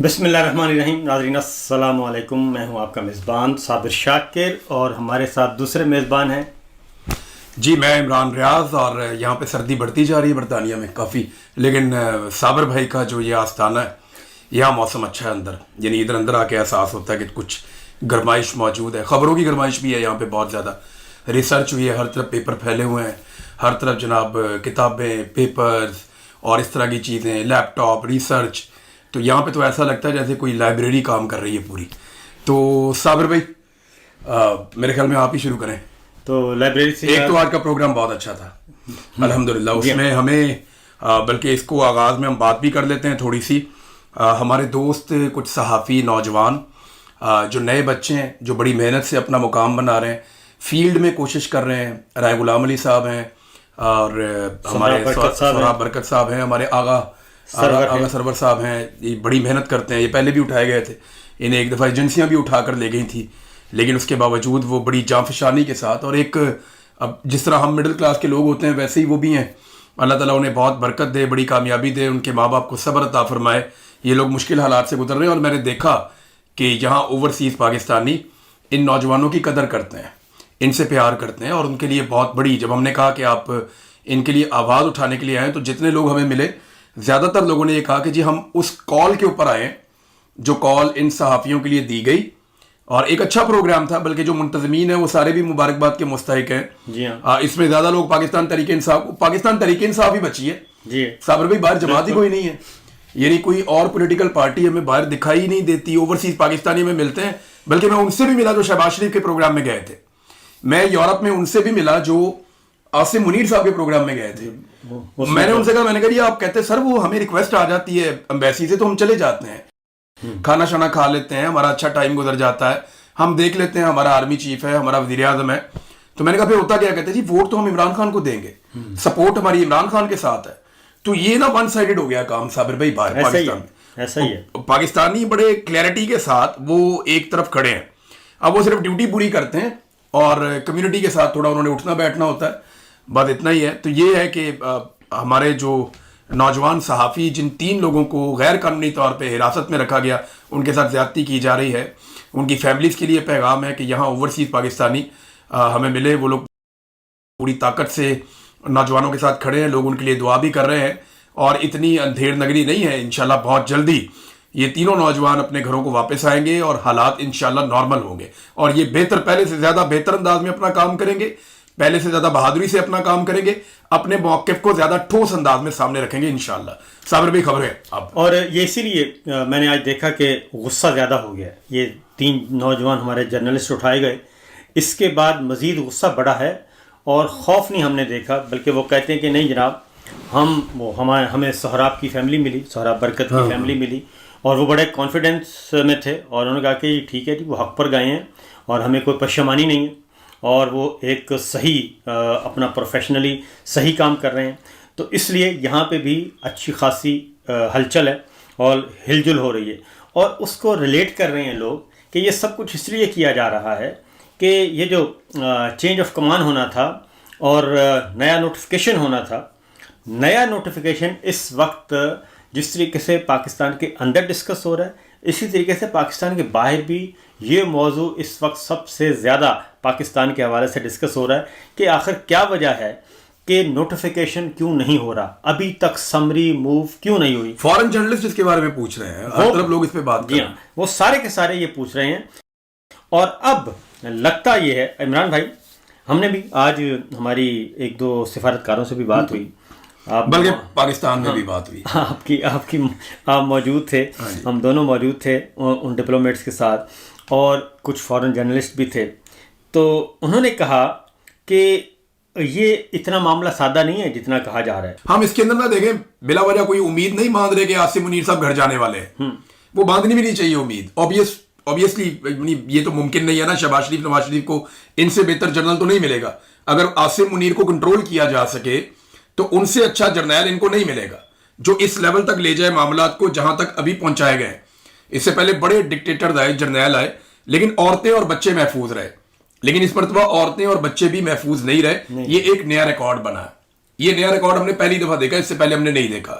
بسم اللہ الرحمن الرحیم. ناظرین السلام علیکم. میں ہوں آپ کا میزبان صابر شاکر اور ہمارے ساتھ دوسرے میزبان ہیں. جی میں عمران ریاض. اور یہاں پہ سردی بڑھتی جا رہی ہے برطانیہ میں کافی، لیکن صابر بھائی کا جو یہ آستانہ ہے یہاں موسم اچھا ہے اندر، یعنی ادھر اندر آ کے احساس ہوتا ہے کہ کچھ گرمائش موجود ہے. خبروں کی گرمائش بھی ہے یہاں پہ بہت زیادہ، ریسرچ ہوئی ہے، ہر طرف پیپر پھیلے ہوئے ہیں، ہر طرف جناب کتابیں، پیپرز اور اس طرح کی چیزیں، لیپ ٹاپ، ریسرچ. تو یہاں پہ تو ایسا لگتا ہے جیسے کوئی لائبریری کام کر رہی ہے پوری. تو صابر بھائی میرے خیال میں آپ ہی شروع کریں. تو لائبریری سے ایک تو آج کا پروگرام بہت اچھا تھا الحمدللہ. اس میں ہمیں بلکہ اس کو آغاز میں ہم بات بھی کر لیتے ہیں تھوڑی سی. ہمارے دوست کچھ صحافی نوجوان جو نئے بچے ہیں، جو بڑی محنت سے اپنا مقام بنا رہے ہیں، فیلڈ میں کوشش کر رہے ہیں. رائے غلام علی صاحب ہیں اور ہمارے سہراب برکت صاحب ہیں، ہمارے آغا سرور صاحب ہیں. یہ بڑی محنت کرتے ہیں، یہ پہلے بھی اٹھائے گئے تھے، انہیں ایک دفعہ ایجنسیاں بھی اٹھا کر لے گئی تھی، لیکن اس کے باوجود وہ بڑی جانفشانی کے ساتھ، اور ایک اب جس طرح ہم مڈل کلاس کے لوگ ہوتے ہیں ویسے ہی وہ بھی ہیں. اللہ تعالیٰ انہیں بہت برکت دے، بڑی کامیابی دے، ان کے ماں باپ کو صبر عطا فرمائے. یہ لوگ مشکل حالات سے گزر رہے ہیں اور میں نے دیکھا کہ یہاں اوورسیز پاکستانی ان نوجوانوں کی قدر کرتے ہیں، ان سے پیار کرتے ہیں، اور ان کے لیے بہت بڑی، جب ہم نے کہا کہ آپ ان کے لیے آواز اٹھانے کے لیے آئیں تو جتنے لوگ ہمیں ملے زیادہ تر لوگوں نے یہ کہا کہ جی ہم اس کال کے اوپر آئے جو کال ان صحافیوں کے لیے دی گئی. اور ایک اچھا پروگرام تھا، بلکہ جو منتظمین ہیں وہ سارے بھی مبارکباد کے مستحق ہیں. جی ہاں، اس میں زیادہ لوگ پاکستان تحریک انصاف ہی بچی ہے. جی صابر بھائی باہر جماعت ہی کوئی نہیں ہے، یعنی کوئی اور پولیٹیکل پارٹی ہمیں باہر دکھائی نہیں دیتی. اوورسیز پاکستانی میں ملتے ہیں، بلکہ میں ان سے بھی ملا جو شہباز شریف کے پروگرام میں گئے تھے. میں یورپ میں ان سے بھی ملا جو عاصم منیر صاحب کے پروگرام میں گئے تھے. میں نے ان سے کہا، میں نے کہا یہ آپ کہتے ہیں سر وہ ہمیں ریکویسٹ آ جاتی ہے ایمبیسی سے تو ہم چلے جاتے ہیں، کھانا شانا کھا لیتے ہیں، ہمارا اچھا ٹائم گزر جاتا ہے، ہم دیکھ لیتے ہیں ہمارا آرمی چیف ہے، ہمارا وزیر اعظم ہے. تو میں نے کہا پھر ہوتا کیا؟ کہتے جی ووٹ تو ہم عمران خان کو دیں گے، سپورٹ ہماری عمران خان کے ساتھ ہے. تو یہ نا ون سائیڈڈ ہو گیا کام صابر بھائی باہر پاکستان میں. ایسا ہی ہے. پاکستانی بڑے کلیئرٹی کے ساتھ وہ ایک طرف کھڑے ہیں. اب وہ صرف ڈیوٹی پوری کرتے ہیں اور کمیونٹی کے ساتھ تھوڑا انہوں نے اٹھنا بیٹھنا ہوتا ہے، بات اتنا ہی ہے. تو یہ ہے کہ ہمارے جو نوجوان صحافی جن 3 لوگوں کو غیر قانونی طور پہ حراست میں رکھا گیا، ان کے ساتھ زیادتی کی جا رہی ہے، ان کی فیملیز کے لیے پیغام ہے کہ یہاں اوورسیز پاکستانی ہمیں ملے. وہ لوگ پوری طاقت سے نوجوانوں کے ساتھ کھڑے ہیں، لوگ ان کے لیے دعا بھی کر رہے ہیں، اور اتنی اندھیر نگری نہیں ہے. انشاءاللہ بہت جلدی یہ تینوں نوجوان اپنے گھروں کو واپس آئیں گے اور حالات انشاءاللہ نارمل ہوں گے، اور یہ بہتر، پہلے سے زیادہ بہتر انداز میں اپنا کام کریں گے، پہلے سے زیادہ بہادری سے اپنا کام کریں گے، اپنے موقف کو زیادہ ٹھوس انداز میں سامنے رکھیں گے انشاءاللہ. صابر بھی خبر ہے اب. اور یہ اسی لیے میں نے آج دیکھا کہ غصہ زیادہ ہو گیا. یہ 3 نوجوان ہمارے جرنلسٹ اٹھائے گئے، اس کے بعد مزید غصہ بڑھا ہے، اور خوف نہیں ہم نے دیکھا، بلکہ وہ کہتے ہیں کہ نہیں جناب ہمیں سہراب کی فیملی ملی، سہراب برکت کی فیملی ملی، اور وہ بڑے کانفیڈنس میں تھے، اور انہوں نے کہا کہ ٹھیک ہے جی وہ حق پر گئے ہیں اور ہمیں کوئی پشیمانی نہیں ہے، اور وہ ایک صحیح اپنا پروفیشنلی صحیح کام کر رہے ہیں. تو اس لیے یہاں پہ بھی اچھی خاصی ہلچل ہے اور ہل جل ہو رہی ہے، اور اس کو ریلیٹ کر رہے ہیں لوگ کہ یہ سب کچھ اس لیے کیا جا رہا ہے کہ یہ جو چینج آف کمان ہونا تھا اور نیا نوٹیفیکیشن ہونا تھا، نیا نوٹیفیکیشن اس وقت جس طریقے سے پاکستان کے اندر ڈسکس ہو رہا ہے، اسی طریقے سے پاکستان کے باہر بھی یہ موضوع اس وقت سب سے زیادہ پاکستان کے حوالے سے ڈسکس ہو رہا ہے کہ آخر کیا وجہ ہے کہ نوٹیفیکیشن کیوں نہیں ہو رہا، ابھی تک سمری موو کیوں نہیں ہوئی. فارن جرنلسٹ اس کے بارے میں پوچھ رہے ہیں، ہر طرف لوگ اس پہ بات کر رہے ہیں. وہ سارے کے سارے یہ پوچھ رہے ہیں. اور اب لگتا یہ ہے عمران بھائی، ہم نے بھی آج ہماری 1-2 سفارتکاروں سے بھی بات ہوئی، بلکہ پاکستان میں بھی بات ہوئی، آپ موجود تھے، ہم دونوں موجود تھے ان ڈپلومیٹس کے ساتھ، اور کچھ فارن جرنلسٹ بھی تھے. تو انہوں نے کہا کہ یہ اتنا معاملہ سادہ نہیں ہے جتنا کہا جا رہا ہے. ہم اس کے اندر نہ دیکھیں بلا وجہ کوئی امید نہیں باندھ رہے کہ عاصم منیر صاحب گھر جانے والے ہیں، وہ باندھنی بھی نہیں چاہیے امید. obviously یہ تو ممکن نہیں ہے نا، شہباز شریف، نواز شریف کو ان سے بہتر جرنل تو نہیں ملے گا. اگر عاصم منیر کو کنٹرول کیا جا سکے تو ان سے اچھا جرنیل ان کو نہیں ملے گا جو اس لیول تک لے جائے معاملات کو جہاں تک ابھی پہنچائے گئے. اس سے پہلے بڑے ڈکٹیٹرز آئے، جرنیل آئے، لیکن عورتیں اور بچے محفوظ رہے. لیکن اس مرتبہ عورتیں اور بچے بھی محفوظ نہیں رہے. یہ ایک نیا ریکارڈ بنا ہے، یہ نیا ریکارڈ ہم نے پہلی دفعہ دیکھا، اس سے پہلے ہم نے نہیں دیکھا.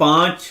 5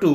2,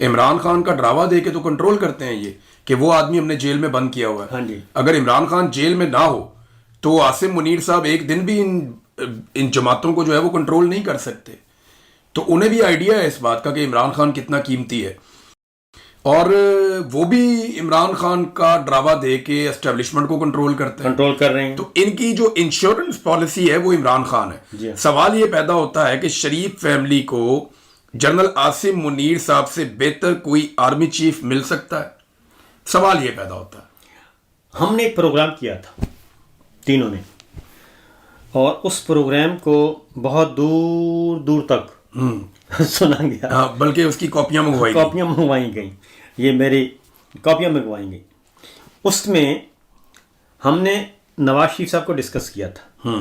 عمران خان کا ڈراوا دے کے تو کنٹرول کرتے ہیں یہ کہ وہ آدمی ہم نے جیل میں بند کیا ہوا ہے. ہاں جی. اگر عمران خان جیل میں نہ ہو تو عاصم منیر صاحب ایک دن بھی ان جماعتوں کو جو ہے وہ کنٹرول نہیں کر سکتے. تو انہیں بھی آئیڈیا ہے اس بات کا کہ عمران خان کتنا قیمتی ہے, اور وہ بھی عمران خان کا ڈراوا دے کے اسٹیبلشمنٹ کو کنٹرول کرتے ہیں, کنٹرول کر رہے ہیں. تو ان کی جو انشورنس پالیسی ہے وہ عمران خان ہے. جی. سوال یہ پیدا ہوتا ہے کہ شریف فیملی کو جنرل عاصم منیر صاحب سے بہتر کوئی آرمی چیف مل سکتا ہے؟ سوال یہ پیدا ہوتا ہے. ہم نے ایک پروگرام کیا تھا تینوں نے, اور اس پروگرام کو بہت دور دور تک سنا گیا, بلکہ اس کی کاپیاں منگوائی گئیں. یہ میری کاپیاں منگوائی گئیں. اس میں ہم نے نواز شریف صاحب کو ڈسکس کیا تھا.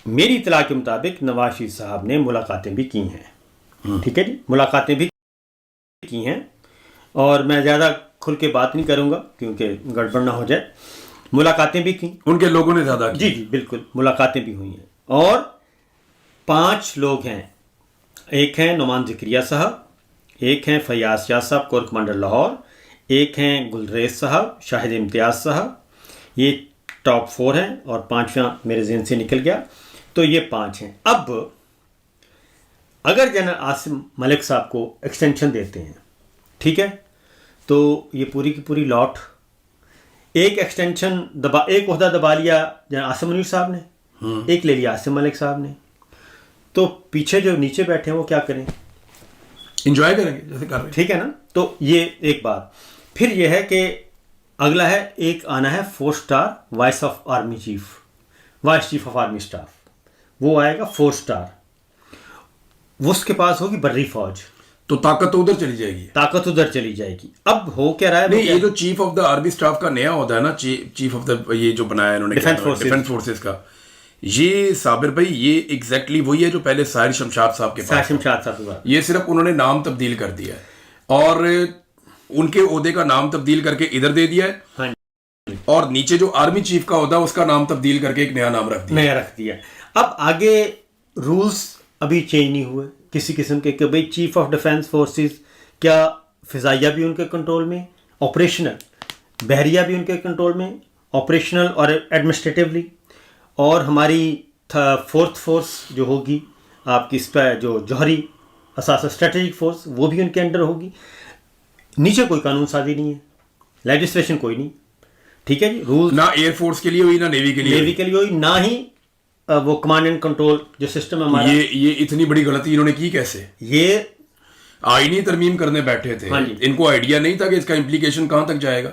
میری اطلاع کے مطابق نواز شریف صاحب نے ملاقاتیں بھی کی ہیں. ٹھیک ہے جی, ملاقاتیں بھی کی ہیں, اور میں زیادہ کھل کے بات نہیں کروں گا کیونکہ گڑبڑ نہ ہو جائے. ملاقاتیں بھی کی ان کے لوگوں نے زیادہ کی. جی جی بالکل, ملاقاتیں بھی ہوئی ہیں. اور 5 لوگ ہیں. ایک ہیں نعمان زکریا صاحب, ایک ہیں فیاض شاہ صاحب کور کمانڈر لاہور, ایک ہیں گلریز صاحب, شاہد امتیاز صاحب. یہ ٹاپ 4 ہیں, اور 5واں میرے ذہن سے نکل گیا. تو یہ 5 ہیں. اب اگر جنرل عاصم ملک صاحب کو ایکسٹینشن دیتے ہیں, ٹھیک ہے, تو یہ پوری کی پوری لاٹ ایک ایکسٹینشن ایک عہدہ دبا لیا جنرل عاصم منیر صاحب نے, ایک لے لیا عاصم ملک صاحب نے, تو پیچھے جو نیچے بیٹھے ہیں وہ کیا کریں؟ انجوائے کریں گے جیسے کر رہے ہیں. ٹھیک ہے نا. تو یہ ایک بات. پھر یہ ہے کہ اگلا ہے, ایک آنا ہے 4 star vice of army chief, vice chief of army staff. وہ آئے گا 4 اسٹار. وہ اس کے پاس ہوگی بری فوج, تو طاقت ادھر چلی جائے گی. طاقت ادھر چلی جائے گی. اب ہو کیا رہا ہے, نہیں یہ جو chief of the army staff کا نیا ہوتا ہے نا, چیف آف دا یہ جو بنایا انہوں نے ڈیفنس فورسز کا, یہ صابر بھائی یہ ایگزیکٹلی وہی ہے جو پہلے ساحر شمشاد صاحب کے پاس. شمشاد صاحب, یہ صرف انہوں نے نام تبدیل کر دیا ہے, اور ان کے عہدے کا نام تبدیل کر کے ادھر دے دیا ہے, اور نیچے جو آرمی چیف کا عہدہ اس کا نام تبدیل کر کے ایک نیا نام رکھ دیا. اب آگے رولز ابھی چینج نہیں ہوئے کسی قسم کے کہ بھئی چیف آف ڈیفنس فورسز کیا فضائیہ بھی ان کے کنٹرول میں, آپریشنل بحریہ بھی ان کے کنٹرول میں, آپریشنل اور ایڈمنسٹریٹیولی, اور ہماری 4th فورس جو ہوگی آپ کی اس پہ جو جوہری اثاثہ اسٹریٹجک فورس وہ بھی ان کے انڈر ہوگی. نیچے کوئی قانون سازی نہیں ہے, لیجسلیشن کوئی نہیں. ٹھیک ہے جی, رول نہ ایئر فورس کے لیے ہوئی نہ نیوی کے لیے ہوئی, نہ ہی وہ کمانڈ اینڈ کنٹرول جو سسٹم ہے ہمارا. یہ اتنی بڑی غلطی انہوں نے کی کیسے؟ یہ آئینی ترمیم کرنے بیٹھے تھے, ان کو آئیڈیا نہیں تھا کہ اس کا امپلیکیشن کہاں تک جائے گا,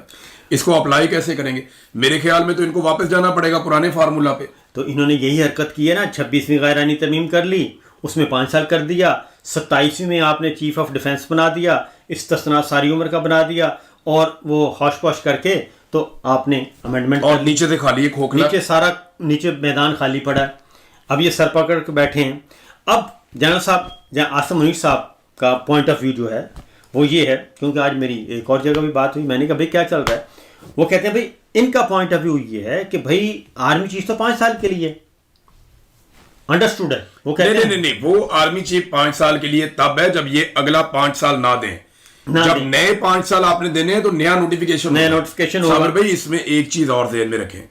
اس کو اپلائی کیسے کریں گے. میرے خیال میں تو ان کو واپس جانا پڑے گا پرانے فارمولا پہ. تو انہوں نے یہی حرکت کی ہے نا, 26ویں غیر آئینی ترمیم کر لی, اس میں 5 سال کر دیا, 27ویں میں آپ نے چیف آف ڈیفنس بنا دیا, استثناء ساری عمر کا بنا دیا, اور وہ ہوش پوش کر کے تو آپ نے امینڈمنٹ, اور نیچے سے خالی ایک کھوکھلا, نیچے سارا نیچے میدان خالی پڑا ہے. اب یہ سر پکڑ کے بیٹھے ہیں. اب جنرل صاحب جہاں عاصم منیر صاحب کا پوائنٹ آف ویو جو ہے وہ یہ ہے, کیونکہ آج میری ایک اور جگہ بھی بات ہوئی, میں نے کہا بھائی کیا چل رہا ہے. وہ کہتے ہیں بھائی ان کا پوائنٹ آف ویو یہ ہے کہ بھائی آرمی چیف تو 5 سال کے لیے انڈرسٹوڈ ہے. وہ کہتے ہیں نہیں, وہ آرمی چیف 5 سال کے لیے تب ہے جب یہ اگلا 5 سال نہ دیں. جب نئے 5 سال آپ نے دینے ہیں تو نیا نوٹیفیکیشن ہوگا. بھائی اس میں ایک چیز اور ذہن میں رکھیں,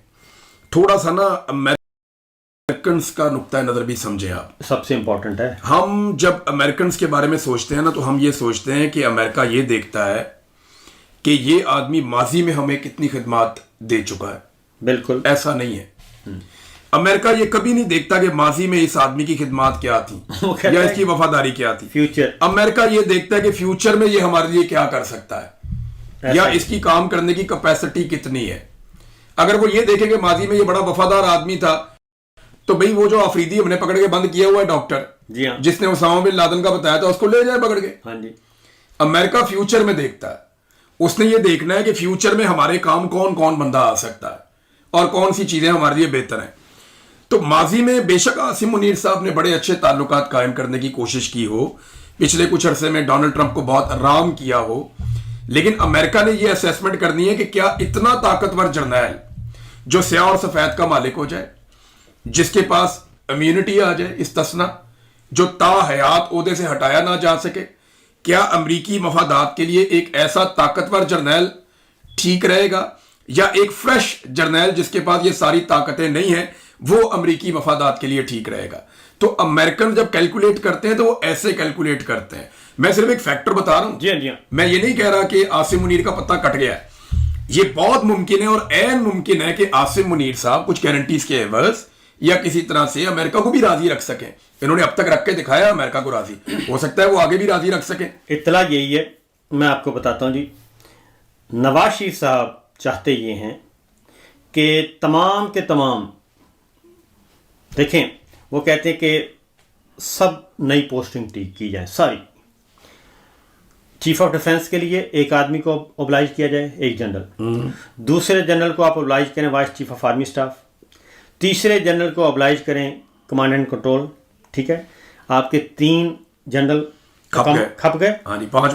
تھوڑا سا نا امریکنز کا نقطہ نظر بھی سمجھیں آپ, سب سے امپورٹنٹ ہے. ہم جب امریکنز کے بارے میں سوچتے ہیں نا تو ہم یہ سوچتے ہیں کہ امریکہ یہ دیکھتا ہے کہ یہ آدمی ماضی میں ہمیں کتنی خدمات دے چکا ہے. بالکل ایسا نہیں ہے. امریکہ یہ کبھی نہیں دیکھتا کہ ماضی میں اس آدمی کی خدمات کیا تھی یا اس کی وفاداری کیا تھی. فیوچر امریکہ یہ دیکھتا ہے کہ فیوچر میں یہ ہمارے لیے کیا کر سکتا ہے, یا اس کی کام کرنے کی کیپیسٹی کتنی ہے. اگر وہ یہ دیکھیں کہ ماضی میں یہ بڑا وفادار آدمی تھا, تو بھئی وہ جو آفریدی ہم نے پکڑ کے بند کیا ہوا ہے ڈاکٹر, جی ہاں, جس نے اسامہ بن لادن کا بتایا تھا, اس کو لے جائے پکڑ کے. ہاں جی. امریکہ فیوچر میں دیکھتا ہے, اس نے یہ دیکھنا ہے کہ فیوچر میں ہمارے کام کون کون بندہ آ سکتا ہے اور کون سی چیزیں ہمارے لیے بہتر ہیں. تو ماضی میں بے شک عاصم منیر صاحب نے بڑے اچھے تعلقات قائم کرنے کی کوشش کی ہو, پچھلے کچھ عرصے میں ڈونلڈ ٹرمپ کو بہت آرام کیا ہو, لیکن امریکہ نے یہ اسیسمنٹ کرنی ہے کہ کیا اتنا طاقتور جرنیل جو سیاہ اور سفید کا مالک ہو جائے, جس کے پاس امیونٹی آ جائے استثناء, جو تا حیات عہدے سے ہٹایا نہ جا سکے, کیا امریکی مفادات کے لیے ایک ایسا طاقتور جرنیل ٹھیک رہے گا یا ایک فریش جرنیل جس کے پاس یہ ساری طاقتیں نہیں ہیں وہ امریکی مفادات کے لیے ٹھیک رہے گا؟ تو امریکن جب کیلکولیٹ کرتے ہیں تو وہ ایسے کیلکولیٹ کرتے ہیں. میں صرف ایک فیکٹر بتا رہا ہوں. جی جی میں یہ نہیں کہہ رہا کہ عاصم منیر کا پتہ کٹ گیا ہے. یہ بہت ممکن ہے اور عین ممکن ہے کہ عاصم منیر صاحب کچھ گارنٹیز کے عوض یا کسی طرح سے امریکہ کو بھی راضی رکھ سکیں. انہوں نے اب تک رکھ کے دکھایا امریکہ کو راضی. ہو سکتا ہے وہ آگے بھی راضی رکھ سکیں. اطلاع یہی ہے، میں آپ کو بتاتا ہوں جی. نواز شریف صاحب چاہتے یہ ہیں کہ تمام کے تمام، دیکھیں وہ کہتے ہیں کہ سب نئی پوسٹنگ کی جائے، ساری. چیف آف ڈیفنس کے لیے ایک آدمی کو اوبلائج کیا جائے، ایک جنرل. دوسرے جنرل کو آپ اوبلائج کریں voice chief of army staff. تیسرے جنرل کو اوبلائج کریں کمانڈ اینڈ کنٹرول. ٹھیک ہے، آپ کے 3 جنرل کھپ گئے.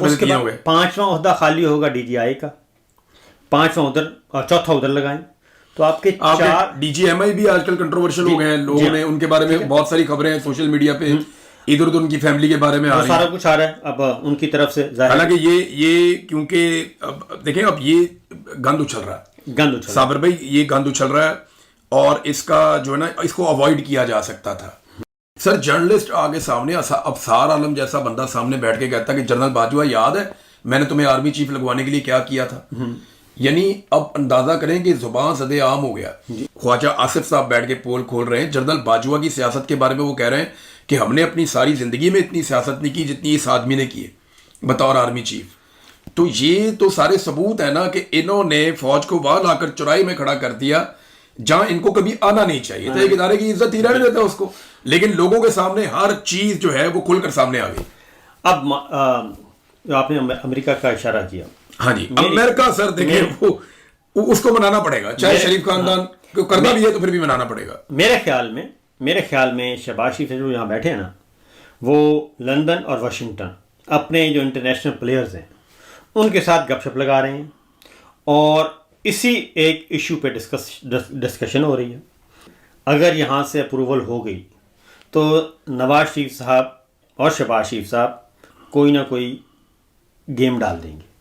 اس کے بعد 5واں عہدہ خالی ہوگا ڈی جی آئی کا. 5واں ادھر اور 4تھا ادھر لگائیں تو آپ کے 4. ڈی جی ایم آئی بھی آج کل کنٹروورشل ہو گئے ہیں. لوگوں نے ان کے بارے میں بہت ساری خبریں ہیں سوشل میڈیا پہ ادھر ادھر ان کی فیملی کے بارے میں آ رہی ہیں. سارا کچھ آ رہا ہے اب ان کی طرف سے. حالانکہ یہ کیونکہ دیکھیں اب یہ گند اچھل رہا ہے صابر بھائی، یہ گند اچھل رہا ہے اور اس کا جو ہے نا اس کو اوائڈ کیا جا سکتا تھا. سر جرنلسٹ آگے سامنے ابصار عالم جیسا بندہ سامنے بیٹھ کے کہتا کہ جنرل باجوہ یاد ہے میں نے تمہیں آرمی چیف لگوانے کے لیے کیا کیا تھا. یعنی اب اندازہ کریں کہ زبان زد عام ہو گیا. خواجہ آصف صاحب بیٹھ کے پول کھول رہے ہیں جنرل باجوہ کی سیاست کے بارے میں. وہ کہہ رہے ہیں کہ ہم نے اپنی ساری زندگی میں اتنی سیاست نہیں کی جتنی اس آدمی نے کی ہے بطور آرمی چیف. تو یہ تو سارے ثبوت ہے نا کہ انہوں نے فوج کو وہاں لا کر چورائی میں کھڑا کر دیا جہاں ان کو کبھی آنا نہیں چاہیے تھا. ایک ادارے کی عزت ہی رہنے دیتا اس کو، لیکن لوگوں کے سامنے ہر چیز جو ہے وہ کھل کر سامنے آ گئی. اب آپ نے امریکہ کا اشارہ کیا. ہاں جی، امریکہ سر دیکھیں وہ اس کو منانا پڑے گا، چاہے شریف خاندان کو کرنا بھی ہے تو پھر بھی منانا پڑے گا. میرے خیال میں شہباز شریف جو یہاں بیٹھے ہیں نا وہ لندن اور واشنگٹن اپنے جو انٹرنیشنل پلیئرز ہیں ان کے ساتھ گپ شپ لگا رہے ہیں اور اسی ایک ایشو پہ ڈسکشن ہو رہی ہے. اگر یہاں سے اپروول ہو گئی تو نواز شریف صاحب اور شہباز شریف صاحب کوئی نہ کوئی گیم ڈال دیں گے.